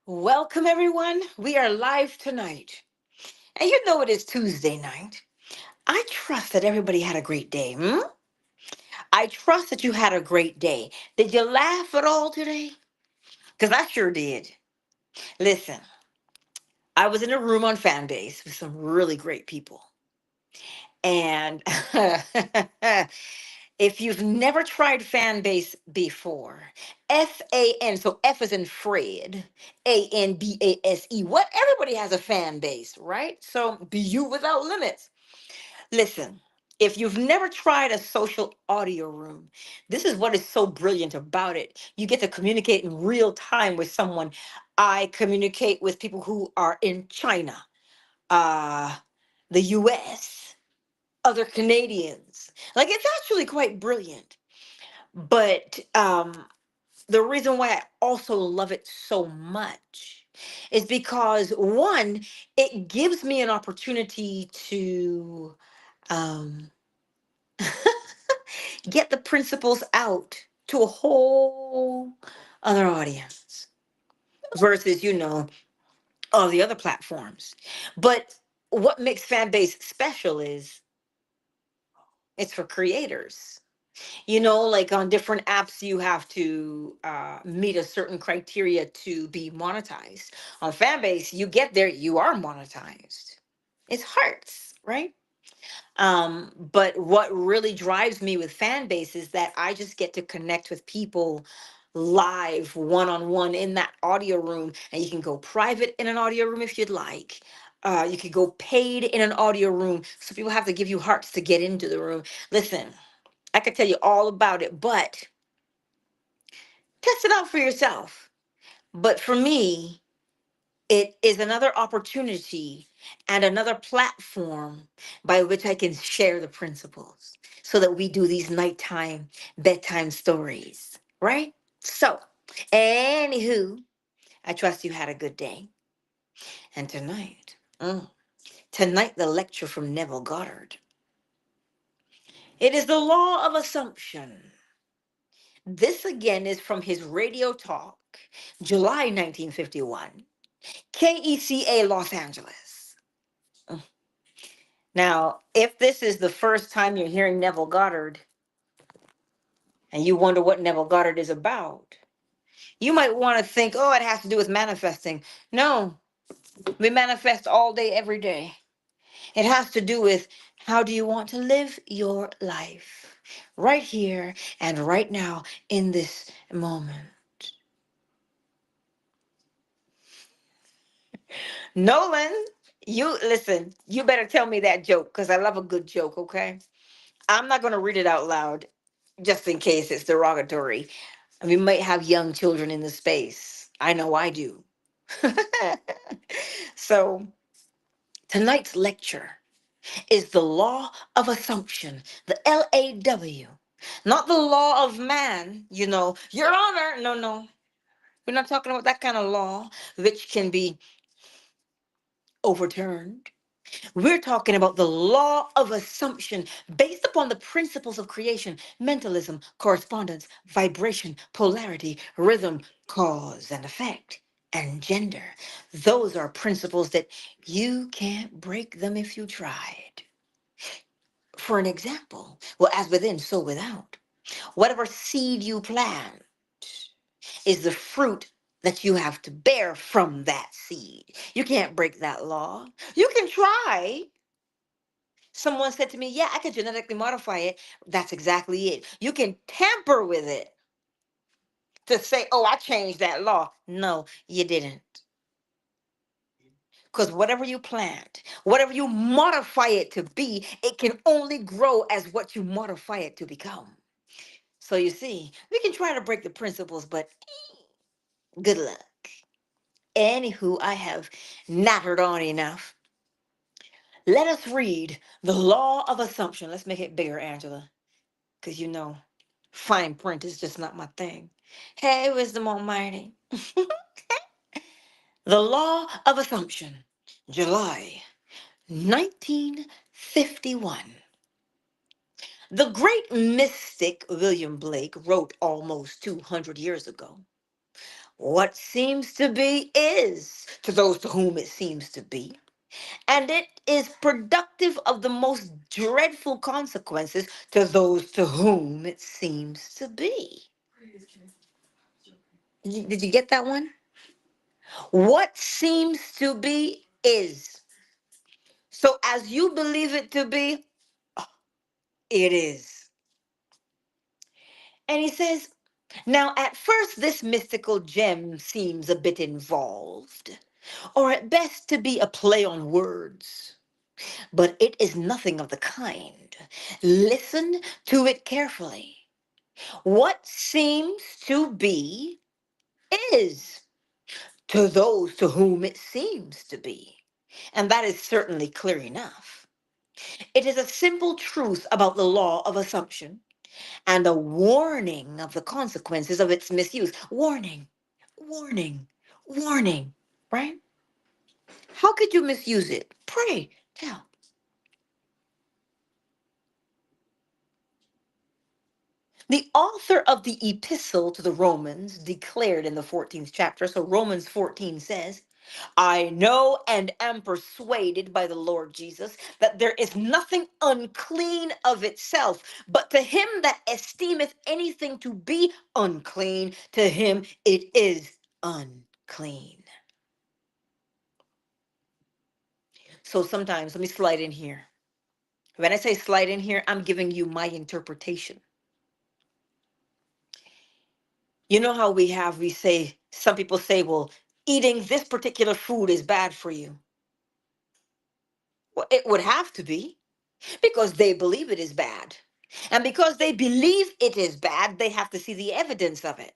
Welcome, everyone. We are live tonight. And you know it is Tuesday night. I trust that everybody had a great day. I trust that you had a great day. Did you laugh at all today? Because I sure did. Listen, I was in a room on Fanbase with some really great people. And if you've never tried Fanbase before, FAN, so F is in Fred, ANBASE. What? Everybody has a fan base, right? So be you without limits. Listen, if you've never tried a social audio room, this is what is so brilliant about it. You get to communicate in real time with someone. I communicate with people who are in China, uh, the US, other Canadians. Like it's actually quite brilliant. But the reason why I also love it so much is because one, it gives me an opportunity to um, get the principles out to a whole other audience versus, all the other platforms. But what makes Fanbase special is it's for creators. Like on different apps, you have to meet a certain criteria to be monetized. On Fanbase, you get there, you are monetized. It's hearts, right? But what really drives me with Fanbase is that I just get to connect with people live, one on one in that audio room, and you can go private in an audio room if you'd like. You could go paid in an audio room, so people have to give you hearts to get into the room. Listen, I could tell you all about it, but test it out for yourself. But for me, it is another opportunity and another platform by which I can share the principles so that we do these nighttime bedtime stories, right? So, anywho, I trust you had a good day. And tonight, the lecture from Neville Goddard. It is the law of assumption. This again is from his radio talk, July 1951, KECA Los Angeles. Mm. Now, if this is the first time you're hearing Neville Goddard and you wonder what Neville Goddard is about, you might want to think, oh, it has to do with manifesting. No, we manifest all day, every day. It has to do with how do you want to live your life right here and right now in this moment. Nolan, you listen, you better tell me that joke because I love a good joke, okay? I'm not going to read it out loud just in case it's derogatory. We might have young children in the space. I know I do. So, tonight's lecture is the law of assumption, the LAW, not the law of man, Your Honor. No, no. We're not talking about that kind of law which can be overturned. We're talking about the law of assumption based upon the principles of creation, mentalism, correspondence, vibration, polarity, rhythm, cause and effect, and gender. Those are principles that you can't break them if you tried. For an example, well, as within, so without. Whatever seed you plant is the fruit that you have to bear from that seed. You can't break that law. You can try. Someone said to me, yeah, I could genetically modify it. That's exactly it. You can tamper with it to say, oh, I changed that law. No, you didn't. Because whatever you plant, whatever you modify it to be, it can only grow as what you modify it to become. So you see, we can try to break the principles, but good luck. Anywho, I have nattered on enough. Let us read the law of assumption. Let's make it bigger, Angela, because fine print is just not my thing. Hey, Wisdom Almighty. The law of assumption, July 1951. The great mystic William Blake wrote almost 200 years ago. What seems to be is to those to whom it seems to be. And it is productive of the most dreadful consequences to those to whom it seems to be. Did you get that one? What seems to be is. So as you believe it to be, it is. And he says, now at first this mystical gem seems a bit involved, or at best to be a play on words. But it is nothing of the kind. Listen to it carefully. What seems to be is to those to whom it seems to be. And that is certainly clear enough. It is a simple truth about the law of assumption and a warning of the consequences of its misuse. Warning, warning, warning, right? How could you misuse it? Pray, tell. The author of the epistle to the Romans declared in the 14th chapter, so Romans 14 says, I know and am persuaded by the Lord Jesus that there is nothing unclean of itself, but to him that esteemeth anything to be unclean, to him it is unclean. So sometimes, let me slide in here. When I say slide in here, I'm giving you my interpretation. You know how we say, some people say, well, eating this particular food is bad for you. Well, it would have to be because they believe it is bad. And because they believe it is bad, they have to see the evidence of it.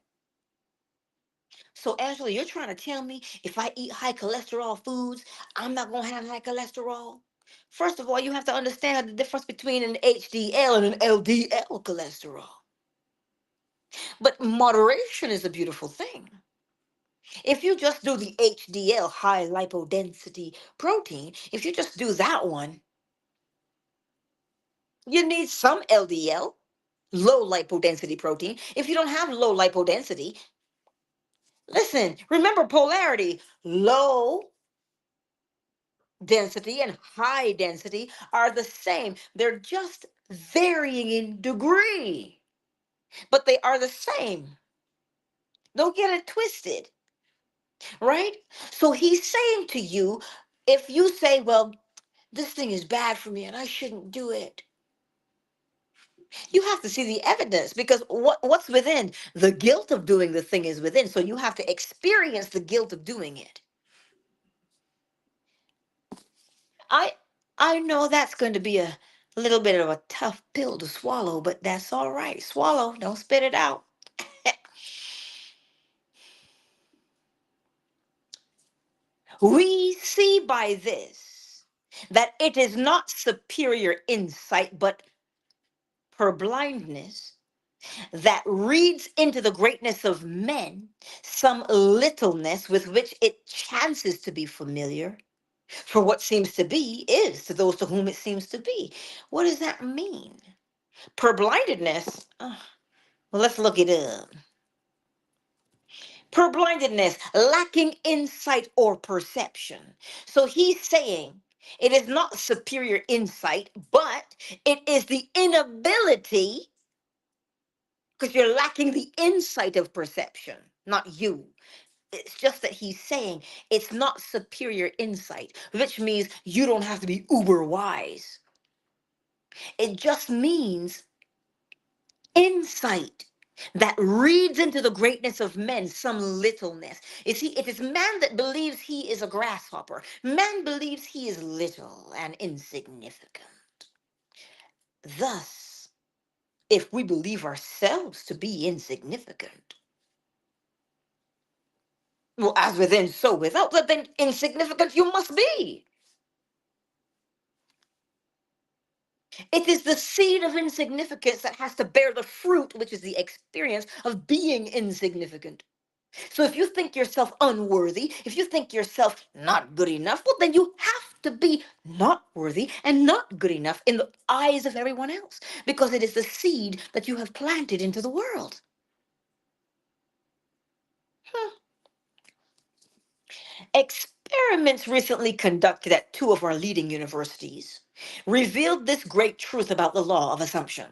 So, Angela, you're trying to tell me if I eat high cholesterol foods, I'm not going to have high cholesterol? First of all, you have to understand the difference between an HDL and an LDL cholesterol. But moderation is a beautiful thing. If you just do the HDL, high lipodensity protein, if you just do that one, you need some LDL, low lipodensity protein. If you don't have low lipodensity, listen, remember polarity. Low density and high density are the same. They're just varying in degree, but they are the same. Don't get it twisted, right? So he's saying to you, if you say, well, this thing is bad for me and I shouldn't do it, you have to see the evidence because what's within? The guilt of doing the thing is within. So you have to experience the guilt of doing it. I I know that's going to be a little bit of a tough pill to swallow, but that's all right. Swallow, don't spit it out. We see by this that it is not superior insight, but purblindness that reads into the greatness of men some littleness with which it chances to be familiar. For what seems to be is to those to whom it seems to be. What does that mean? Purblindedness. Well, let's look it up. Purblindedness, lacking insight or perception. So he's saying it is not superior insight, but it is the inability, because you're lacking the insight of perception, not you. It's just that he's saying it's not superior insight, which means you don't have to be uber wise. It just means insight that reads into the greatness of men some littleness. You see, it is man that believes he is a grasshopper. Man believes he is little and insignificant. Thus, if we believe ourselves to be insignificant, well, as within, so without, then insignificant you must be. It is the seed of insignificance that has to bear the fruit, which is the experience of being insignificant. So if you think yourself unworthy, if you think yourself not good enough, well, then you have to be not worthy and not good enough in the eyes of everyone else because it is the seed that you have planted into the world. Huh. Experiments recently conducted at two of our leading universities revealed this great truth about the law of assumption.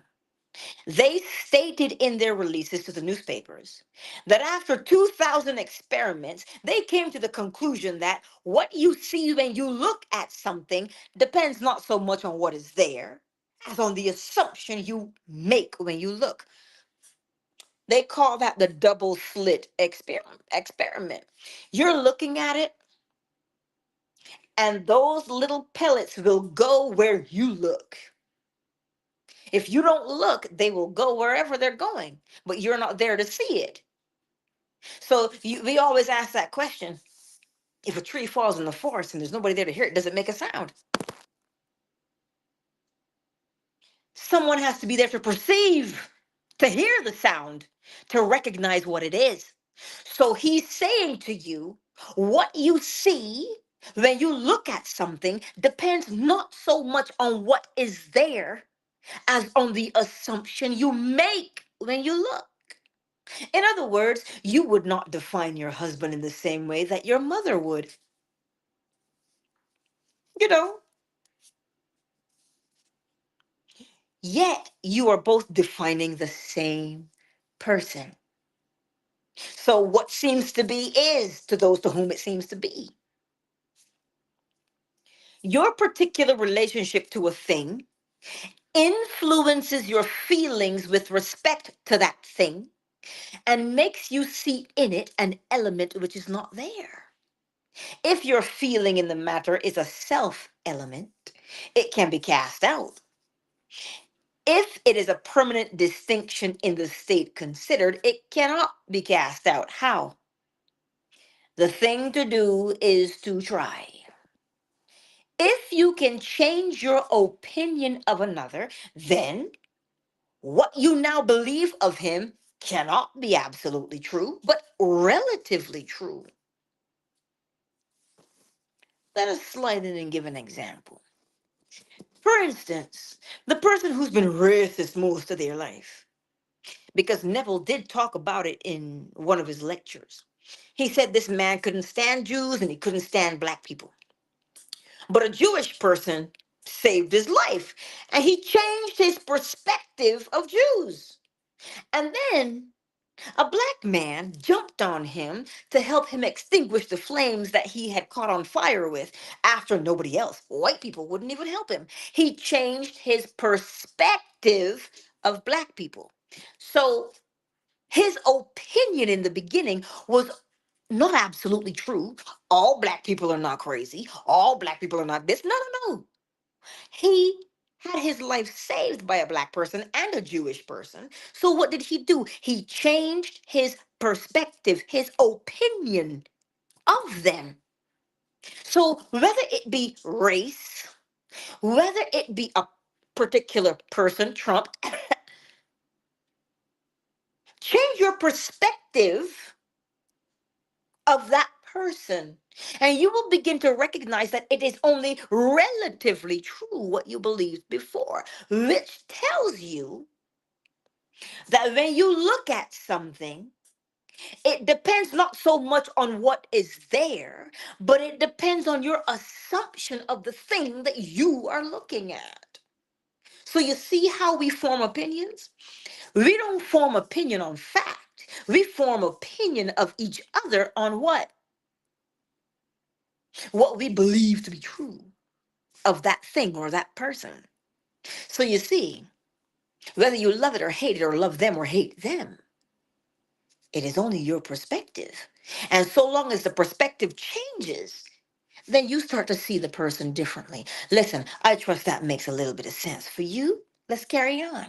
They stated in their releases to the newspapers that after 2,000 experiments, they came to the conclusion that what you see when you look at something depends not so much on what is there as on the assumption you make when you look. They call that the double slit experiment. You're looking at it, and those little pellets will go where you look. If you don't look, they will go wherever they're going, but you're not there to see it. So we always ask that question: if a tree falls in the forest and there's nobody there to hear it, does it make a sound? Someone has to be there to perceive, to hear the sound, to recognize what it is. So he's saying to you, what you see when you look at something depends not so much on what is there as on the assumption you make when you look. In other words, you would not define your husband in the same way that your mother would. You know, yet you are both defining the same person. So what seems to be is to those to whom it seems to be. Your particular relationship to a thing influences your feelings with respect to that thing and makes you see in it an element which is not there. If your feeling in the matter is a self element, it can be cast out. If it is a permanent distinction in the state considered, it cannot be cast out. How? The thing to do is to try. If you can change your opinion of another, then what you now believe of him cannot be absolutely true, but relatively true. Let us slide in and give an example. For instance, the person who's been racist most of their life, because Neville did talk about it in one of his lectures. He said this man couldn't stand Jews and he couldn't stand black people. But a Jewish person saved his life and he changed his perspective of Jews. And then a black man jumped on him to help him extinguish the flames that he had caught on fire with after nobody else, white people, wouldn't even help him. He changed his perspective of black people. So his opinion in the beginning was not absolutely true. All black people are not crazy. All black people are not this. No, no, no. He had his life saved by a black person and a Jewish person. So what did he do? He changed his perspective, his opinion of them. So whether it be race, whether it be a particular person, Trump, change your perspective of that person. And you will begin to recognize that it is only relatively true what you believed before, which tells you that when you look at something, it depends not so much on what is there, but it depends on your assumption of the thing that you are looking at. So you see how we form opinions? We don't form opinion on fact. We form opinion of each other on what? What we believe to be true of that thing or that person. So you see, whether you love it or hate it or love them or hate them, it is only your perspective. And so long as the perspective changes, then you start to see the person differently. Listen, I trust that makes a little bit of sense. For you, let's carry on.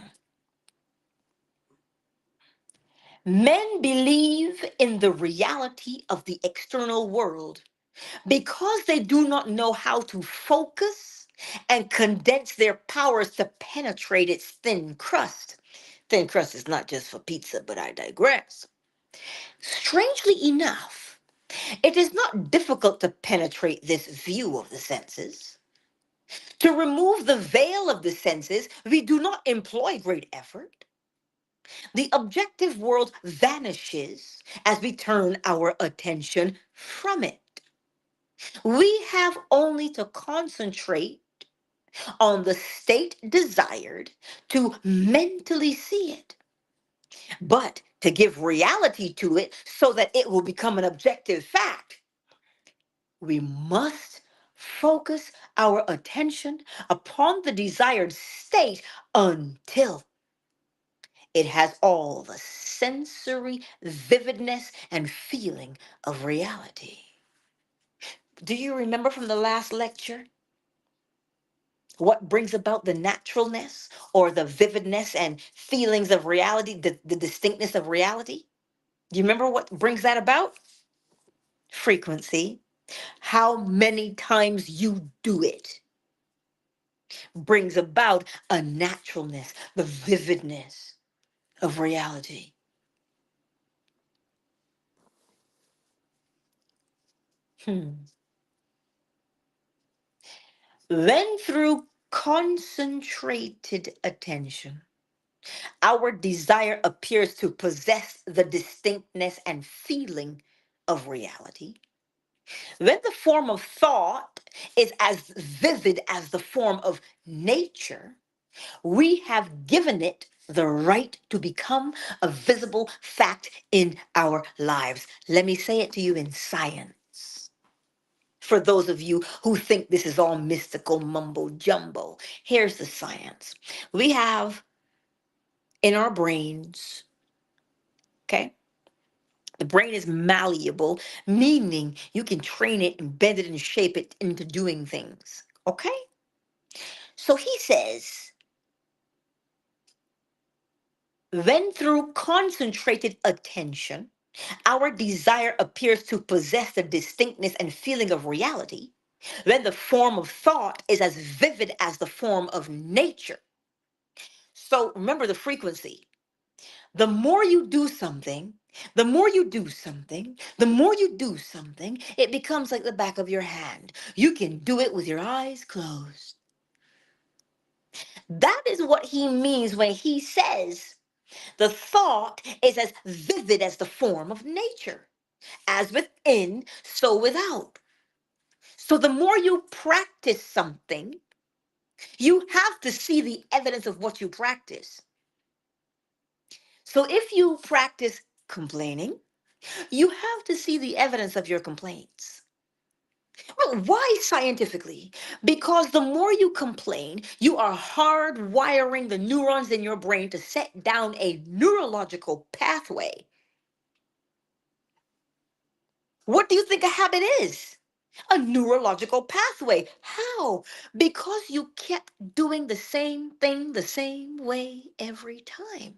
Men believe in the reality of the external world because they do not know how to focus and condense their powers to penetrate its thin crust. Thin crust is not just for pizza, but I digress. Strangely enough, it is not difficult to penetrate this view of the senses. To remove the veil of the senses, we do not employ great effort. The objective world vanishes as we turn our attention from it. We have only to concentrate on the state desired to mentally see it, but to give reality to it so that it will become an objective fact. We must focus our attention upon the desired state until it has all the sensory vividness and feeling of reality. Do you remember from the last lecture what brings about the naturalness or the vividness and feelings of reality, the distinctness of reality? Do you remember what brings that about? Frequency. How many times you do it brings about a naturalness, the vividness of reality. Hmm. Then, through concentrated attention, our desire appears to possess the distinctness and feeling of reality. When the form of thought is as vivid as the form of nature, we have given it the right to become a visible fact in our lives. Let me say it to you in science. For those of you who think this is all mystical mumbo jumbo, here's the science. We have in our brains, okay? The brain is malleable, meaning you can train it and bend it and shape it into doing things, okay? So he says, then through concentrated attention, our desire appears to possess the distinctness and feeling of reality. Then the form of thought is as vivid as the form of nature. So remember the frequency. The more you do something, the more you do something, the more you do something, it becomes like the back of your hand. You can do it with your eyes closed. That is what he means when he says the thought is as vivid as the form of nature, as within, so without. So the more you practice something, you have to see the evidence of what you practice. So if you practice complaining, you have to see the evidence of your complaints. Well, why scientifically? Because the more you complain, you are hardwiring the neurons in your brain to set down a neurological pathway. What do you think a habit is? A neurological pathway. How? Because you kept doing the same thing the same way every time.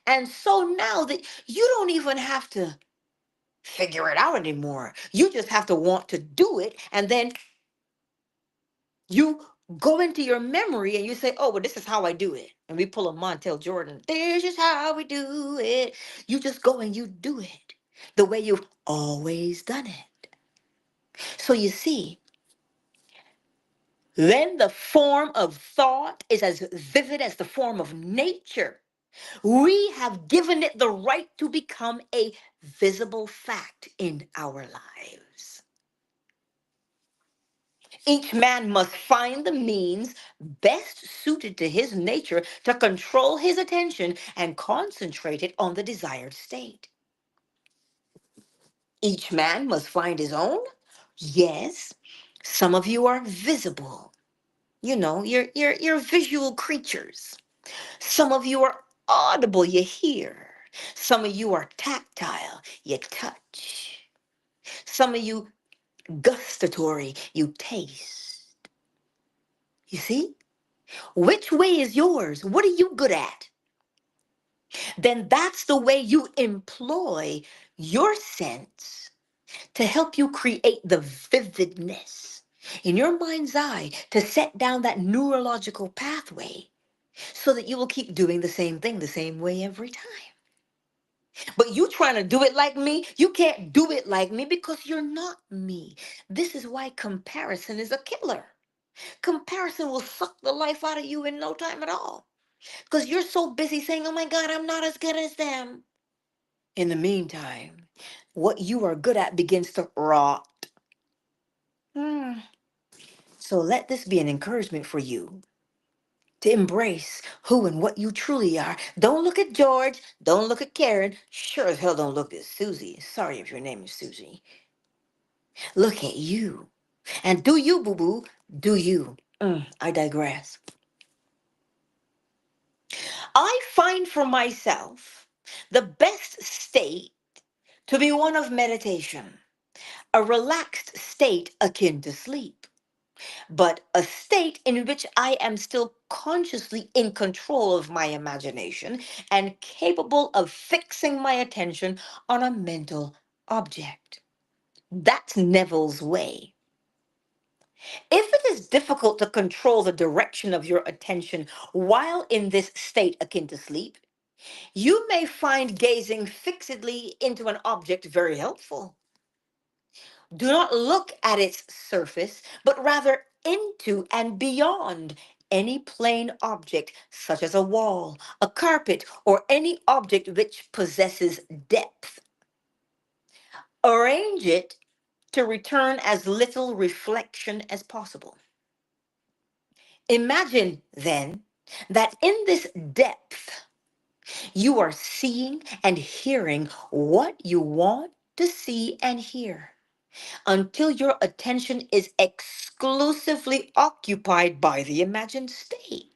And so now that you don't even have to figure it out anymore, you just have to want to do it. And then you go into your memory and you say, oh, well, this is how I do it. And we pull a Montel Jordan. This is how we do it. You just go and you do it the way you've always done it. So you see, then the form of thought is as vivid as the form of nature. We have given it the right to become a visible fact in our lives. Each man must find the means best suited to his nature to control his attention and concentrate it on the desired state. Each man must find his own. Yes, some of you are visible. You know, you're visual creatures. Some of you are audible, you hear. Some of you are tactile, you touch. Some of you gustatory, you taste. You see? Which way is yours? What are you good at? Then that's the way you employ your sense to help you create the vividness in your mind's eye to set down that neurological pathway so that you will keep doing the same thing the same way every time. But you trying to do it like me, you can't do it like me because you're not me. This is why comparison is a killer. Comparison will suck the life out of you in no time at all. Because you're so busy saying, oh my God, I'm not as good as them. In the meantime, what you are good at begins to rot. Hmm. So let this be an encouragement for you to embrace who and what you truly are. Don't look at George. Don't look at Karen. Sure as hell don't look at Susie. Sorry if your name is Susie. Look at you. And do you, boo boo. Do you. I digress. I find for myself the best state to be one of meditation, a relaxed state akin to sleep, but a state in which I am still consciously in control of my imagination and capable of fixing my attention on a mental object. That's Neville's way. If it is difficult to control the direction of your attention while in this state akin to sleep, you may find gazing fixedly into an object very helpful. Do not look at its surface, but rather into and beyond any plane object, such as a wall, a carpet, or any object which possesses depth. Arrange it to return as little reflection as possible. Imagine then that in this depth, you are seeing and hearing what you want to see and hear until your attention is exclusively occupied by the imagined state.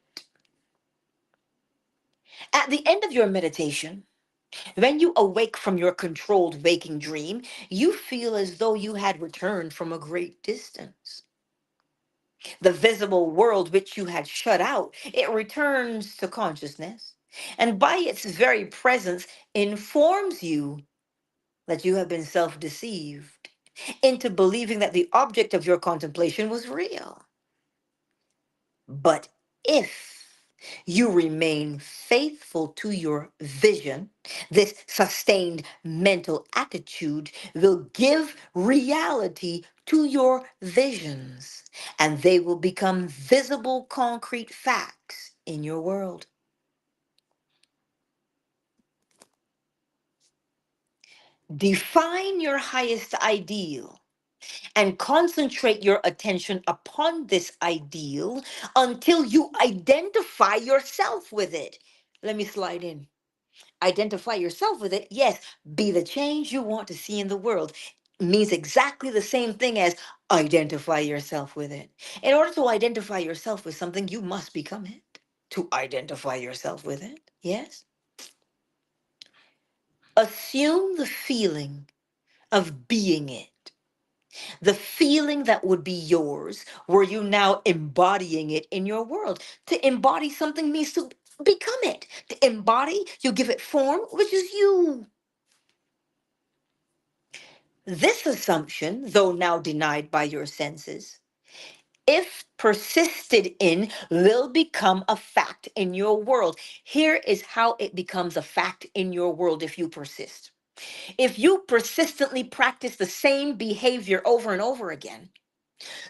At the end of your meditation, when you awake from your controlled waking dream, you feel as though you had returned from a great distance. The visible world which you had shut out, it returns to consciousness, and by its very presence informs you that you have been self deceived into believing that the object of your contemplation was real. But if you remain faithful to your vision, this sustained mental attitude will give reality to your visions, and they will become visible, concrete facts in your world. Define your highest ideal and concentrate your attention upon this ideal until you identify yourself with it. Let me slide in. Identify yourself with it. Yes, be the change you want to see in the world. Means exactly the same thing as identify yourself with it. In order to identify yourself with something, you must become it. To identify yourself with it. Yes. Assume the feeling of being it. The feeling that would be yours, were you now embodying it in your world? To embody something means to become it. To embody, you give it form, which is you. This assumption, though now denied by your senses, if persisted in, will become a fact in your world. Here is how it becomes a fact in your world if you persist. If you persistently practice the same behavior over and over again,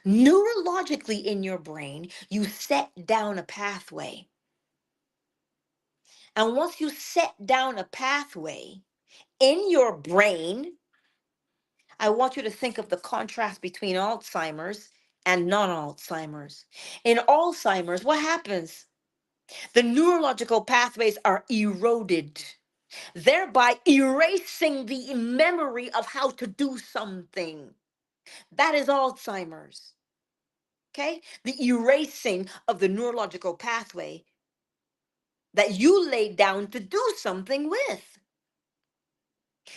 neurologically in your brain, you set down a pathway. And once you set down a pathway in your brain, I want you to think of the contrast between Alzheimer's and non Alzheimer's. In Alzheimer's, what happens? The neurological pathways are eroded, thereby erasing the memory of how to do something. That is Alzheimer's. Okay? The erasing of the neurological pathway that you laid down to do something with.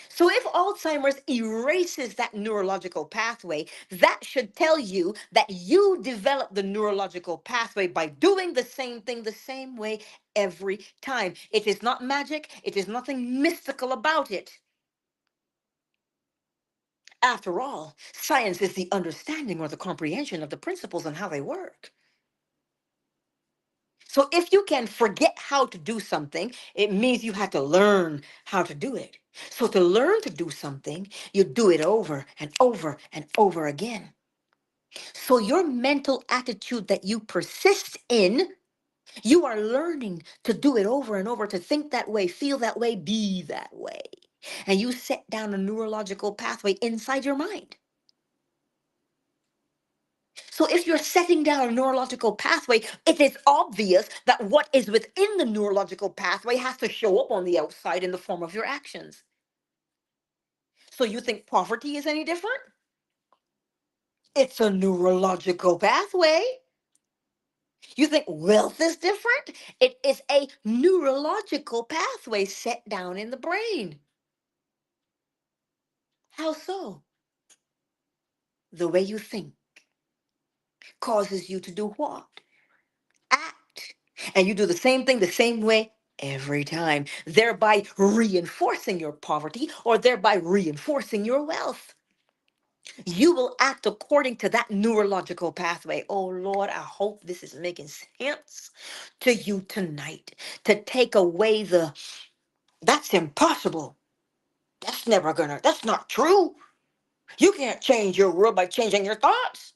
So if Alzheimer's erases that neurological pathway, that should tell you that you develop the neurological pathway by doing the same thing the same way every time. It is not magic, it is nothing mystical about it. After all, science is the understanding or the comprehension of the principles and how they work. So if you can forget how to do something, it means you have to learn how to do it. So to learn to do something, you do it over and over and over again. So your mental attitude that you persist in, you are learning to do it over and over, to think that way, feel that way, be that way. And you set down a neurological pathway inside your mind. So if you're setting down a neurological pathway, it is obvious that what is within the neurological pathway has to show up on the outside in the form of your actions. So you think poverty is any different? It's a neurological pathway. You think wealth is different? It is a neurological pathway set down in the brain. How so? The way you think causes you to do what? Act. And you do the same thing the same way every time, thereby reinforcing your poverty or thereby reinforcing your wealth. You will act according to that neurological pathway. Oh Lord, I hope this is making sense to you tonight. To take away that's impossible. That's not true. You can't change your world by changing your thoughts.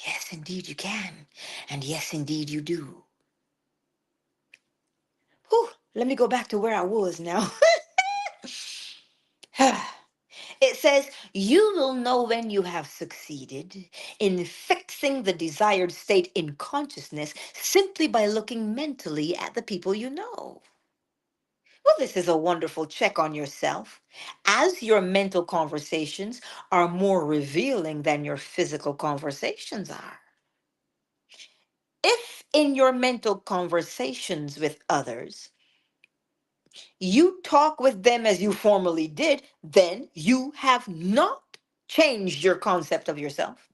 Yes, indeed you can. And yes, indeed you do. Whew, let me go back to where I was now. It says, you will know when you have succeeded in fixing the desired state in consciousness simply by looking mentally at the people you know. Well, this is a wonderful check on yourself, as your mental conversations are more revealing than your physical conversations are. If in your mental conversations with others, you talk with them as you formerly did, then you have not changed your concept of yourself.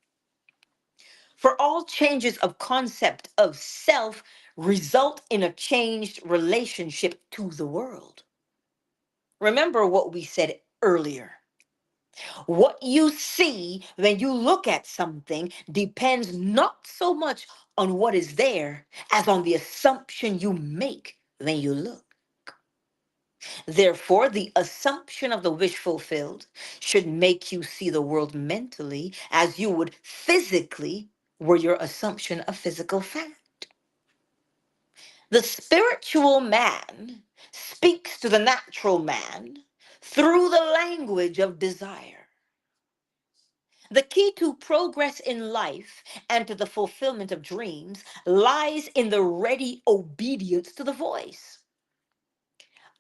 For all changes of concept of self result in a changed relationship to the world. Remember what we said earlier. What you see when you look at something depends not so much on what is there as on the assumption you make when you look. Therefore, the assumption of the wish fulfilled should make you see the world mentally as you would physically were your assumption a physical fact. The spiritual man speaks to the natural man through the language of desire. The key to progress in life and to the fulfillment of dreams lies in the ready obedience to the voice.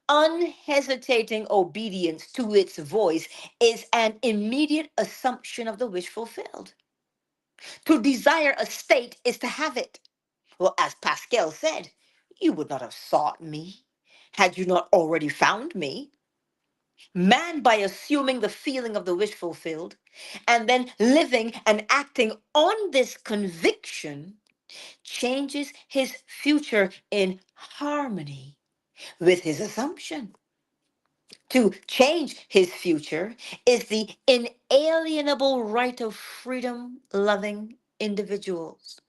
Unhesitating obedience to its voice is an immediate assumption of the wish fulfilled. To desire a state is to have it. Well, as Pascal said, you would not have sought me had you not already found me. Man, by assuming the feeling of the wish fulfilled and then living and acting on this conviction, changes his future in harmony with his assumption. To change his future is the inalienable right of freedom loving individuals.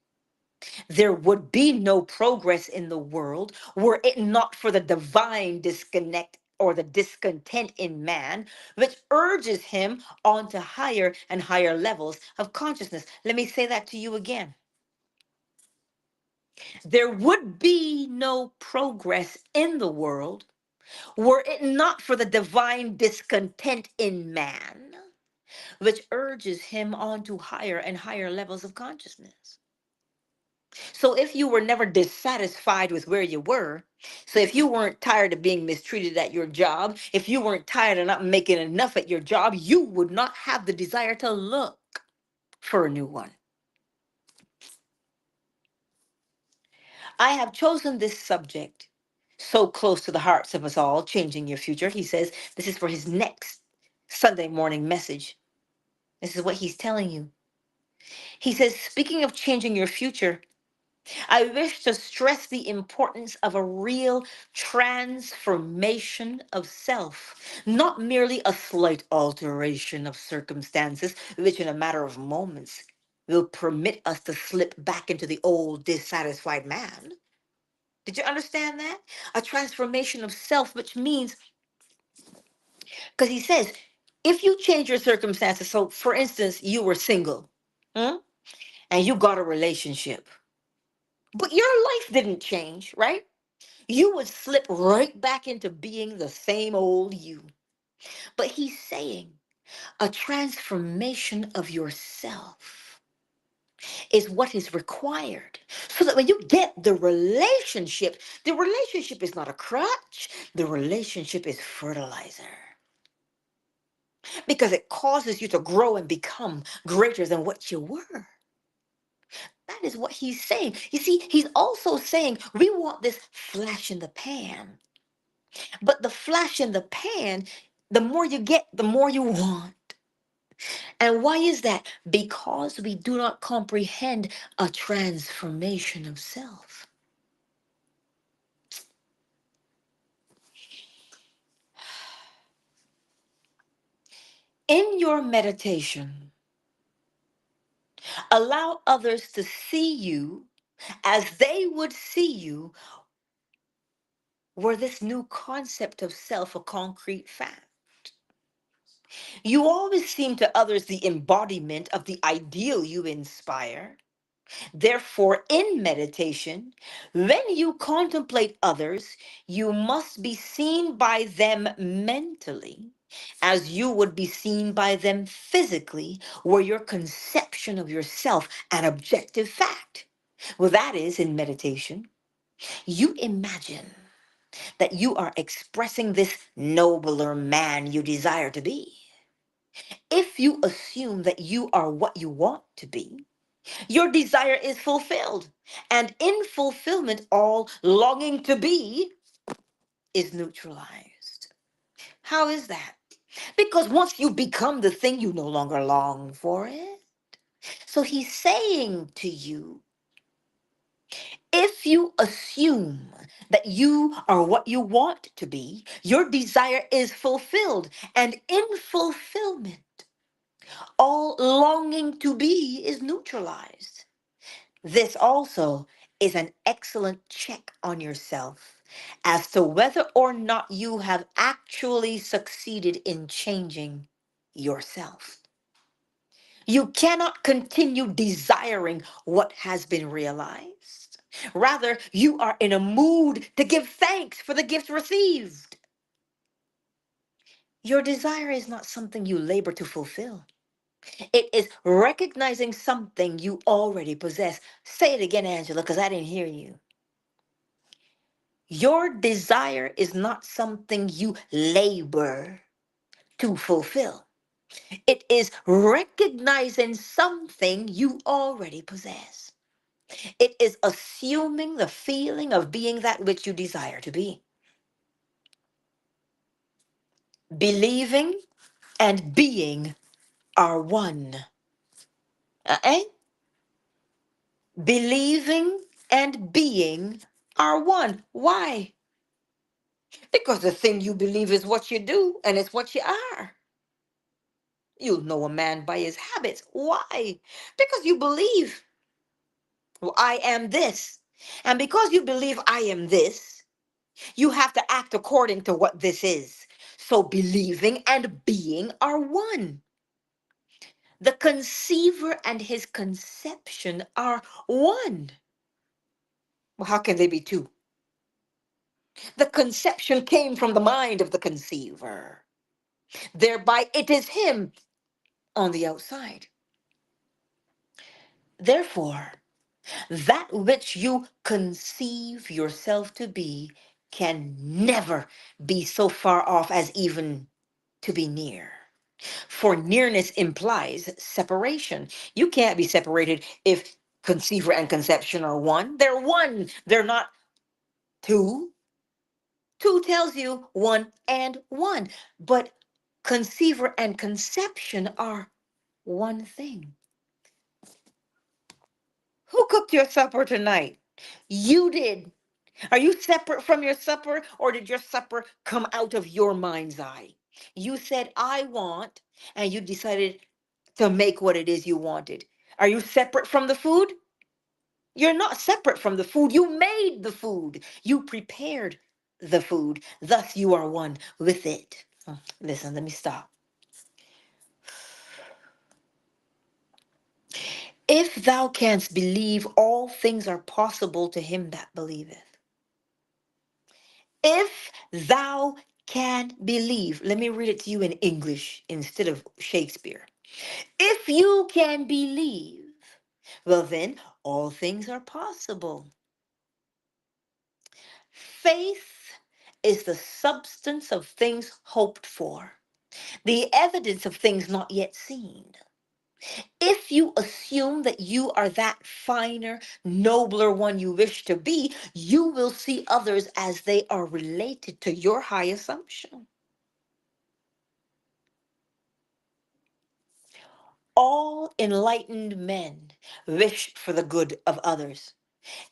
There would be no progress in the world were it not for the divine disconnect or the discontent in man, which urges him on to higher and higher levels of consciousness. Let me say that to you again. There would be no progress in the world were it not for the divine discontent in man, which urges him on to higher and higher levels of consciousness. So if you were never dissatisfied with where you were, so if you weren't tired of being mistreated at your job, if you weren't tired of not making enough at your job, you would not have the desire to look for a new one. I have chosen this subject so close to the hearts of us all, changing your future. He says this is for his next Sunday morning message. This is what he's telling you. He says, speaking of changing your future, I wish to stress the importance of a real transformation of self, not merely a slight alteration of circumstances, which in a matter of moments will permit us to slip back into the old dissatisfied man. Did you understand that? A transformation of self, which means, because he says, if you change your circumstances, so for instance, you were single, hmm, and you got a relationship, but your life didn't change, right? You would slip right back into being the same old you. But he's saying a transformation of yourself. is what is required. So that when you get the relationship is not a crutch, the relationship is fertilizer. Because it causes you to grow and become greater than what you were. That is what he's saying. You see, he's also saying we want this flash in the pan. But the flash in the pan, the more you get, the more you want. And why is that? Because we do not comprehend a transformation of self. In your meditation, allow others to see you as they would see you were this new concept of self a concrete fact. You always seem to others the embodiment of the ideal you inspire. Therefore, in meditation, when you contemplate others, you must be seen by them mentally as you would be seen by them physically, were your conception of yourself an objective fact. Well, that is, in meditation, you imagine that you are expressing this nobler man you desire to be. If you assume that you are what you want to be, your desire is fulfilled. And in fulfillment, all longing to be is neutralized. How is that? Because once you become the thing, you no longer long for it. So he's saying to you, if you assume that you are what you want to be, your desire is fulfilled. And in fulfillment, all longing to be is neutralized. This also is an excellent check on yourself as to whether or not you have actually succeeded in changing yourself. You cannot continue desiring what has been realized. Rather, you are in a mood to give thanks for the gifts received. Your desire is not something you labor to fulfill. It is recognizing something you already possess. Say it again, Angela, because I didn't hear you. Your desire is not something you labor to fulfill. It is recognizing something you already possess. It is assuming the feeling of being that which you desire to be. Believing and being are one. Eh? Believing and being are one. Why? Because the thing you believe is what you do and it's what you are. You'll know a man by his habits. Why? Because you believe, well, I am this. And because you believe I am this, you have to act according to what this is. So believing and being are one. The conceiver and his conception are one. Well, how can they be two? The conception came from the mind of the conceiver. Thereby, it is him on the outside. Therefore, that which you conceive yourself to be can never be so far off as even to be near. For nearness implies separation. You can't be separated if conceiver and conception are one. They're one, they're not two. Two tells you one and one, but conceiver and conception are one thing. Who cooked your supper tonight? You did. Are you separate from your supper, or did your supper come out of your mind's eye? You said, I want, and you decided to make what it is you wanted. Are you separate from the food? You're not separate from the food. You made the food. You prepared the food. Thus, you are one with it. Listen, let me stop. If thou canst believe, all things are possible to him that believeth. If thou can believe, let me read it to you in English instead of Shakespeare. If you can believe, Well, then, all things are possible. Faith is the substance of things hoped for, the evidence of things not yet seen. If you assume that you are that finer, nobler one you wish to be, you will see others as they are related to your high assumption. All enlightened men wish for the good of others.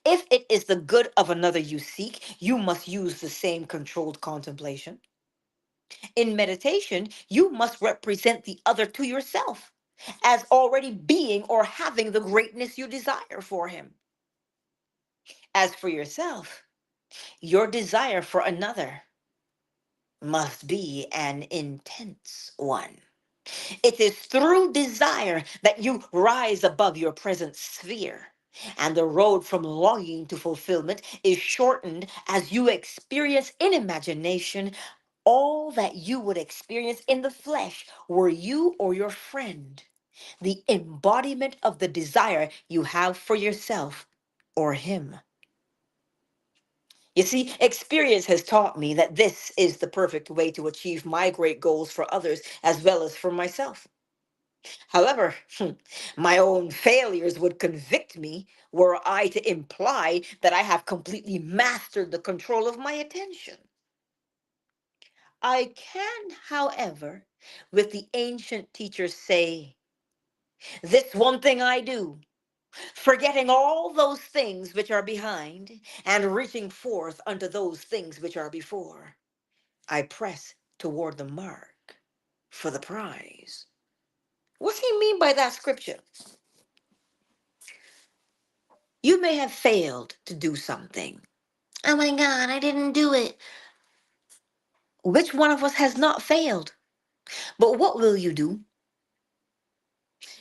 If it is the good of another you seek, you must use the same controlled contemplation. In meditation, you must represent the other to yourself as already being or having the greatness you desire for him. As for yourself, your desire for another must be an intense one. It is through desire that you rise above your present sphere. And the road from longing to fulfillment is shortened as you experience in imagination all that you would experience in the flesh were you or your friend the embodiment of the desire you have for yourself or him. You see, experience has taught me that this is the perfect way to achieve my great goals for others as well as for myself. However, my own failures would convict me were I to imply that I have completely mastered the control of my attention. I can, however, with the ancient teachers say, this one thing I do, forgetting all those things which are behind and reaching forth unto those things which are before. I press toward the mark for the prize. What's he mean by that scripture? You may have failed to do something. Oh my God, I didn't do it. Which one of us has not failed? But what will you do?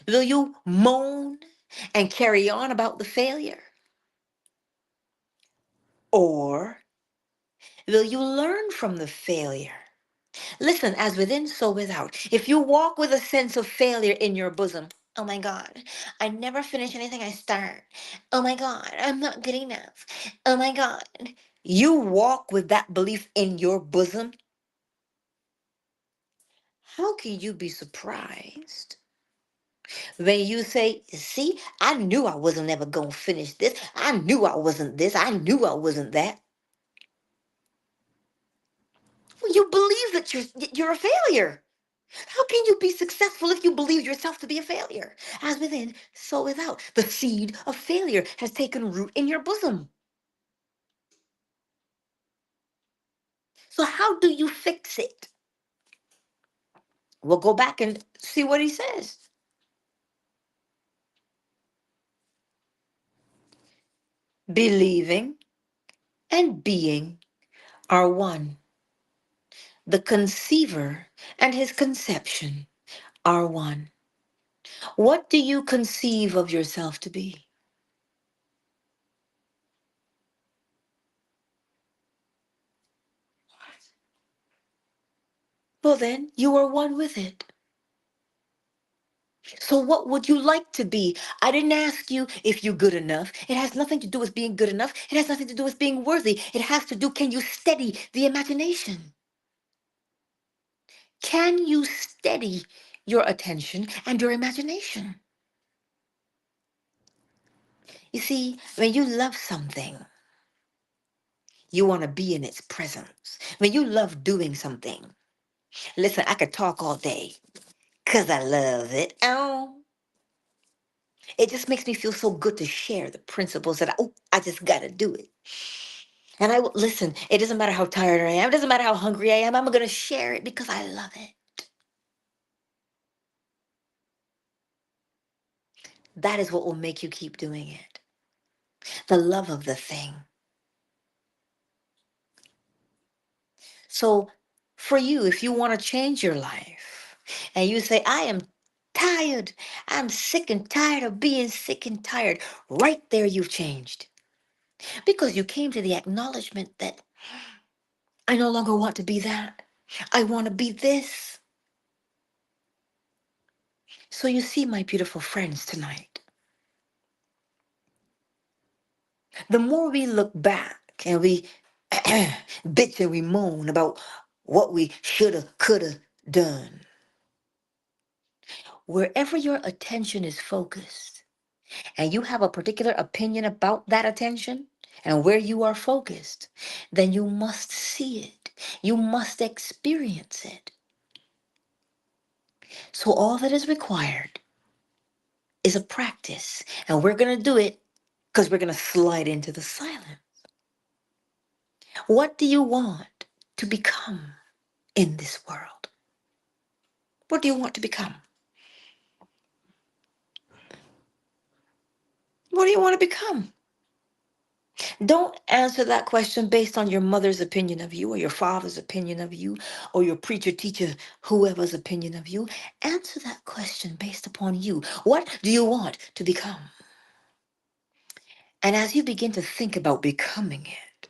Will you moan and carry on about the failure? Or will you learn from the failure? Listen, as within, so without. If you walk with a sense of failure in your bosom, oh my God, I never finish anything I start. Oh my God, I'm not good enough. Oh my God. You walk with that belief in your bosom, how can you be surprised when you say, see, I knew I wasn't ever going to finish this. I knew I wasn't this. I knew I wasn't that. Well, you believe that you're a failure. How can you be successful if you believe yourself to be a failure? As within, so without. The seed of failure has taken root in your bosom. So how do you fix it? We'll go back and see what he says. Believing and being are one. The conceiver and his conception are one. What do you conceive of yourself to be? Well, then you are one with it. So, what would you like to be? I didn't ask you if you're good enough. It has nothing to do with being good enough. It has nothing to do with being worthy. It has to do, can you steady the imagination? Can you steady your attention and your imagination? You see, when you love something, you want to be in its presence. When you love doing something, listen, I could talk all day because I love it. Oh, it just makes me feel so good to share the principles that I just got to do it. And I will listen. It doesn't matter how tired I am. It doesn't matter how hungry I am. I'm going to share it because I love it. That is what will make you keep doing it. The love of the thing. So, for you, if you want to change your life and you say, I am tired, I'm sick and tired of being sick and tired, right there you've changed. Because you came to the acknowledgement that I no longer want to be that. I want to be this. So, you see, my beautiful friends tonight. The more we look back and we bitch and we moan about what we shoulda, coulda done, wherever your attention is focused, and you have a particular opinion about that attention and where you are focused, then you must see it. You must experience it. So all that is required is a practice. And we're going to do it because we're going to slide into the silence. What do you want to become in this world? What do you want to become? What do you want to become? Don't answer that question based on your mother's opinion of you or your father's opinion of you or your preacher, teacher, whoever's opinion of you. Answer that question based upon you. What do you want to become? And as you begin to think about becoming it,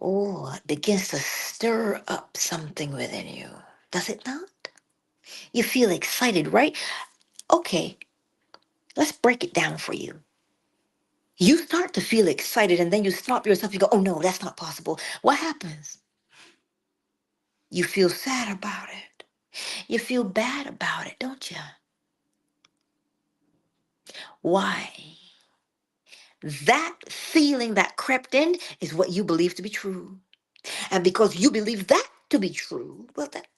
oh, it begins to stir up something within you. Does it not? You feel excited, right? Okay, let's break it down for you. You start to feel excited and then you stop yourself. You go, oh no, that's not possible. What happens? You feel sad about it. You feel bad about it, don't you? Why? That feeling that crept in is what you believe to be true. And because you believe that to be true, well, that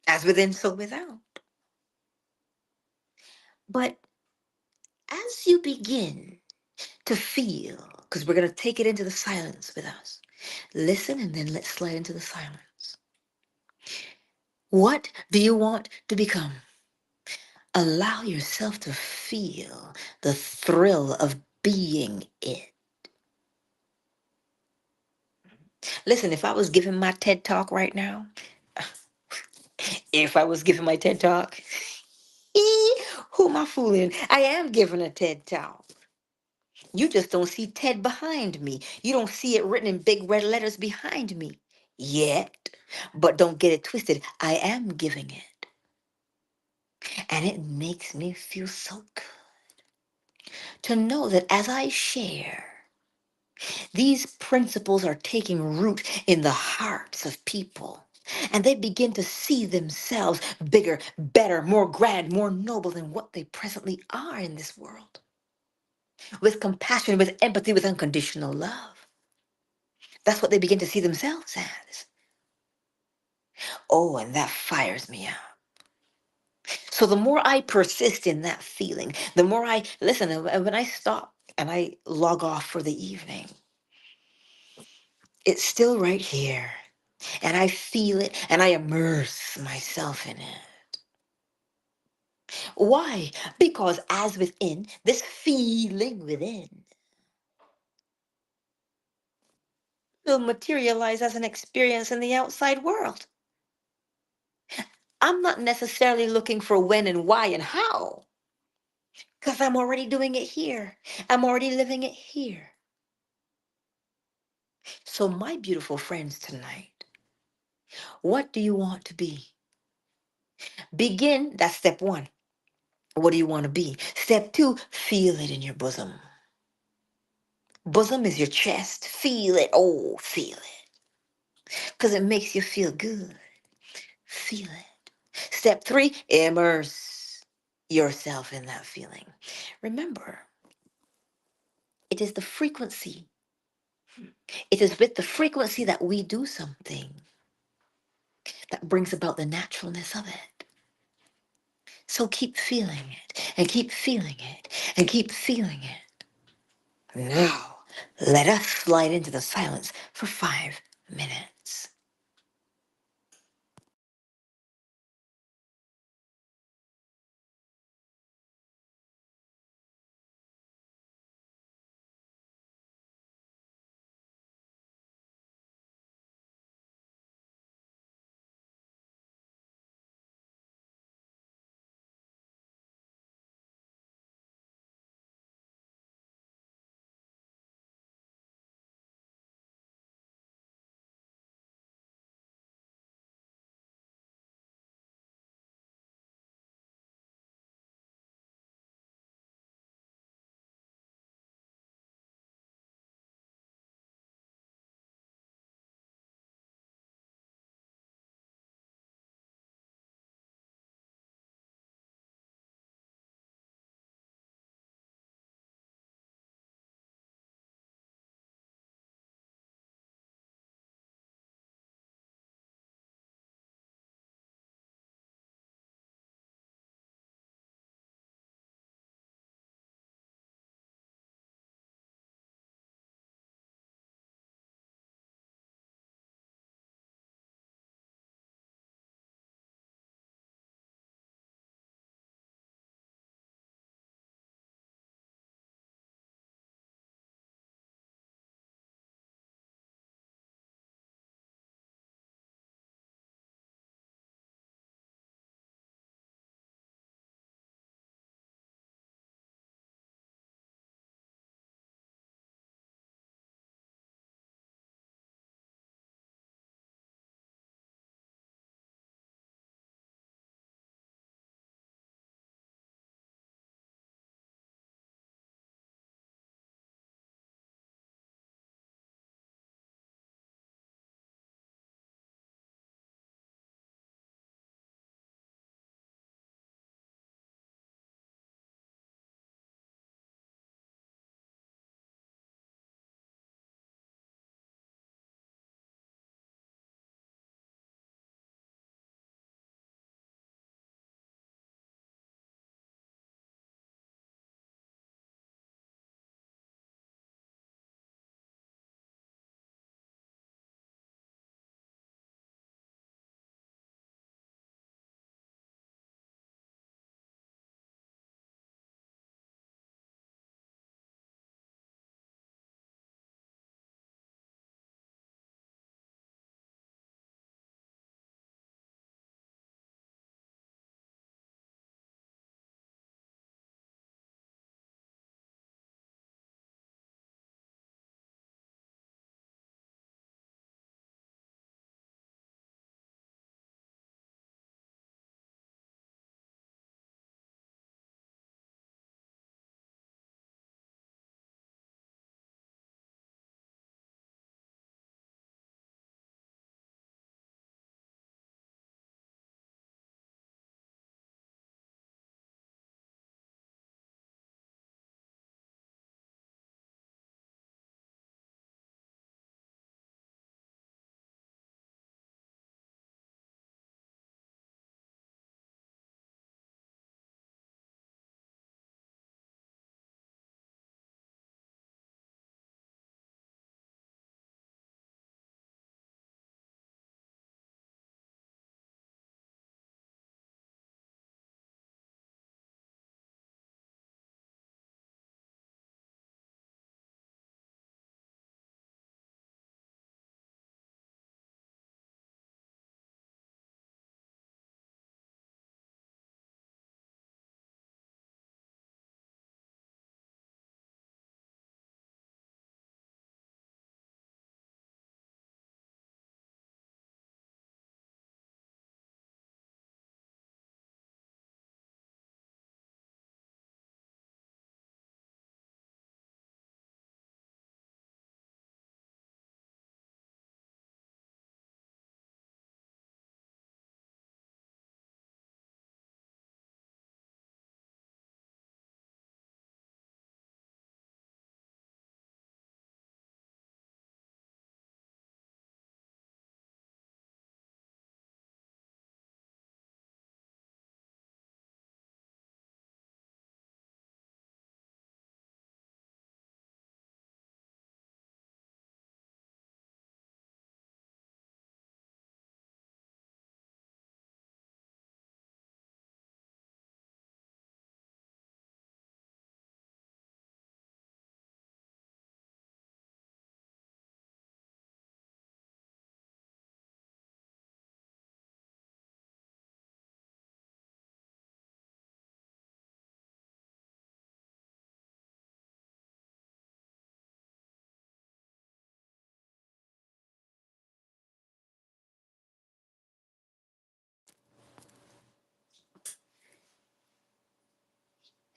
as within, so without. But as you begin to feel, because we're going to take it into the silence with us, listen and then let's slide into the silence. What do you want to become? Allow yourself to feel the thrill of being it. Listen, if I was giving my TED talk right now, if I was giving my TED talk, who am I fooling? I am giving a TED talk. You just don't see TED behind me. You don't see it written in big red letters behind me yet. But don't get it twisted. I am giving it. And it makes me feel so good to know that as I share, these principles are taking root in the hearts of people. And they begin to see themselves bigger, better, more grand, more noble than what they presently are in this world. With compassion, with empathy, with unconditional love. That's what they begin to see themselves as. Oh, and that fires me up. So the more I persist in that feeling, the more I listen, and when I stop and I log off for the evening, it's still right here. And I feel it and I immerse myself in it. Why? Because as within, this feeling within will materialize as an experience in the outside world. I'm not necessarily looking for when and why and how, because I'm already doing it here. I'm already living it here. So, my beautiful friends tonight, what do you want to be? Begin, that's step one. What do you want to be? Step two, feel it in your bosom. Bosom is your chest. Feel it. Oh, feel it. Because it makes you feel good. Feel it. Step three, immerse yourself in that feeling. Remember, it is the frequency. It is with the frequency that we do something that brings about the naturalness of it. So keep feeling it and keep feeling it and keep feeling it. Now, let us slide into the silence for 5 minutes.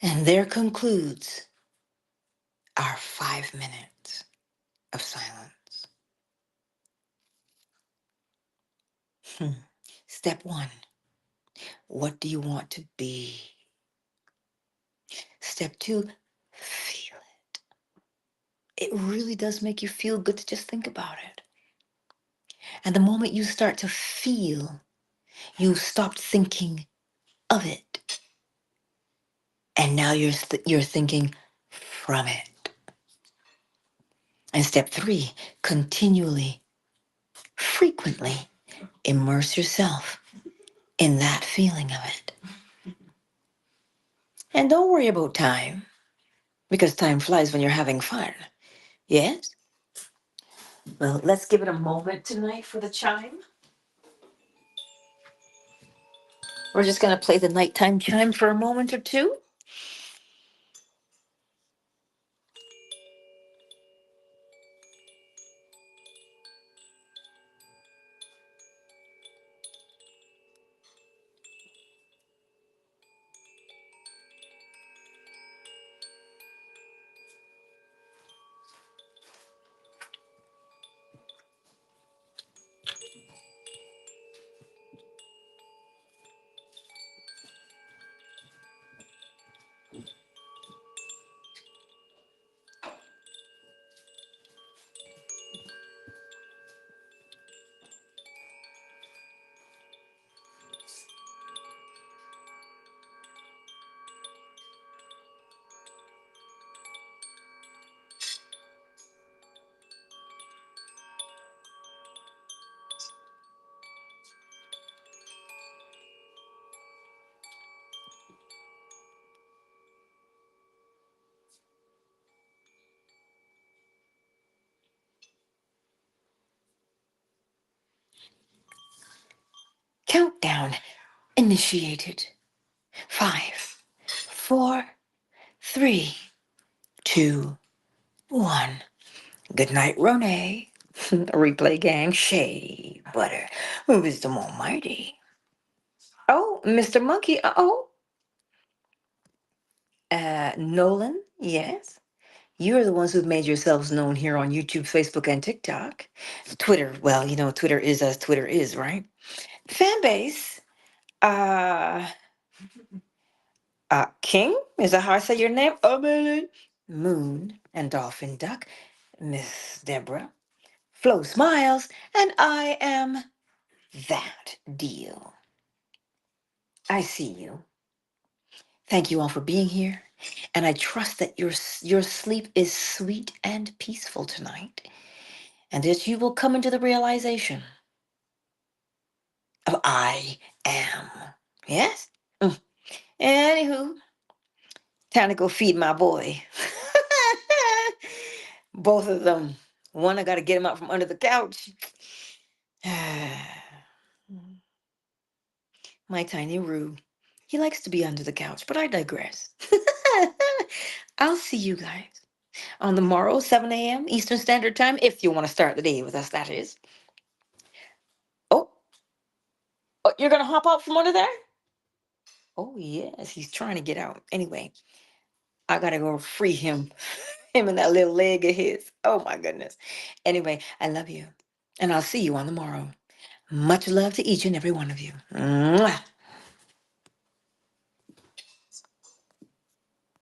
And there concludes our 5 minutes of silence. Step one, what do you want to be? Step two, feel it. It really does make you feel good to just think about it. And the moment you start to feel, you stopped thinking of it. And now you're thinking from it. And step three, continually, frequently immerse yourself in that feeling of it. And don't worry about time, because time flies when you're having fun. Yes? Well, let's give it a moment tonight for the chime. We're just going to play the nighttime chime for a moment or two. Countdown initiated. 5, 4, 3, 2, 1. Good night, Rone. Replay gang, Shay, Butter, Wisdom Almighty. Oh, Mr. Monkey, uh-oh. Nolan, yes. You're the ones who've made yourselves known here on YouTube, Facebook, and TikTok. Twitter, well, you know, Twitter is as Twitter is, right? Fanbase, uh, King, is that how I say your name? Amelie. Moon and Dolphin Duck, Miss Deborah, Flo Smiles, and I am that deal. I see you. Thank you all for being here, and I trust that your sleep is sweet and peaceful tonight, and that you will come into the realization of I am. Yes? Anywho, time to go feed my boy. Both of them. One, I got to get him out from under the couch. My tiny Roo. He likes to be under the couch, but I digress. I'll see you guys on the morrow, 7 a.m. Eastern Standard Time, if you want to start the day with us, that is. Oh, oh, you're going to hop out from under there? Oh, yes, he's trying to get out. Anyway, I got to go free him. Him and that little leg of his. Oh, my goodness. Anyway, I love you. And I'll see you on the morrow. Much love to each and every one of you. Mwah.